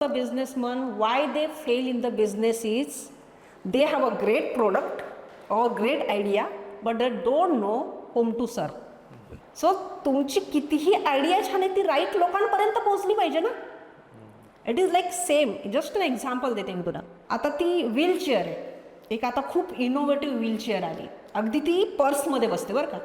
The businessman, why they fail in the business is they have a great product or great idea, but they don't know whom to serve. So तुमची कितीही idea छान आहे ती right लोकांपर्यंत पोहोचली पाहिजे ना. It is like same. Just an example देते मी तुला. आता ती व्हीलचेअर आहे, एक आता खूप इनोव्हेटिव्ह व्हीलचेअर आली, अगदी ती पर्समध्ये बसते बरं का,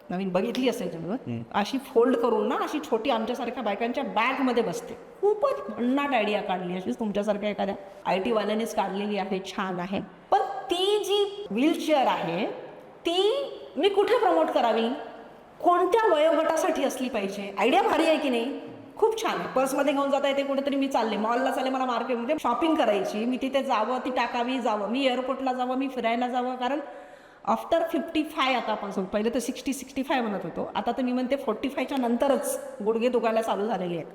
नवीन बघितली असेल तुम्ही, अशी फोल्ड करून ना अशी छोटी आमच्यासारख्या बायकांच्या बॅगमध्ये बसते. खूपच भन्नाट आयडिया काढली, अशीच तुमच्यासारख्या एखाद्या IT वाल्यानेच काढलेली आहे, छान आहे. पण ती जी व्हीलचेअर आहे ती मी कुठे प्रमोट करावी, कोणत्या वयोगटासाठी असली पाहिजे. आयडिया भारी आहे की नाही, खूप छान आहे. पर्समध्ये घेऊन जाता येते, कुठेतरी मी चालले मॉलला चालले, मला मार्केटमध्ये शॉपिंग करायची, मी तिथे जावं, ती टाकावी, जावं, मी एअरपोर्टला जावं, मी फिरायला जावं. कारण आफ्टर 55 आता आपण पहिले तर 60-65 म्हणत होतो, आता तर मी म्हणते 45च्या नंतरच गुडघे दुखायला चालू झालेली आहेत.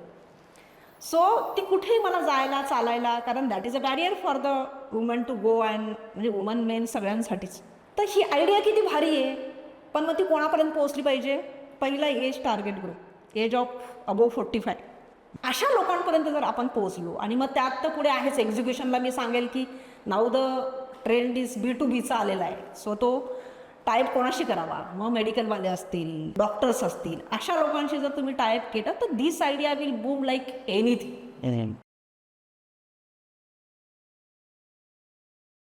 सो ती कुठेही मला जायला चालायला, कारण that is a barrier for the woman to go and म्हणजे वुमन मेन सगळ्यांसाठीच. तर ही आयडिया किती भारी आहे, पण मग ती कोणापर्यंत पोहोचली पाहिजे. पहिला age target group, age of above 45, अशा लोकांपर्यंत जर आपण पोहोचलो. आणि मग त्यात तर पुढे आहेच एक्झिक्युशनला. मी सांगेल की नाऊ द ट्रेंड इज B2Bचा आलेला आहे. सो तो टाईप कोणाशी करावा, मग मेडिकलवाले असतील, डॉक्टर्स असतील, अशा लोकांशी जर तुम्ही टाईप केलं तर this idea will boom like anything.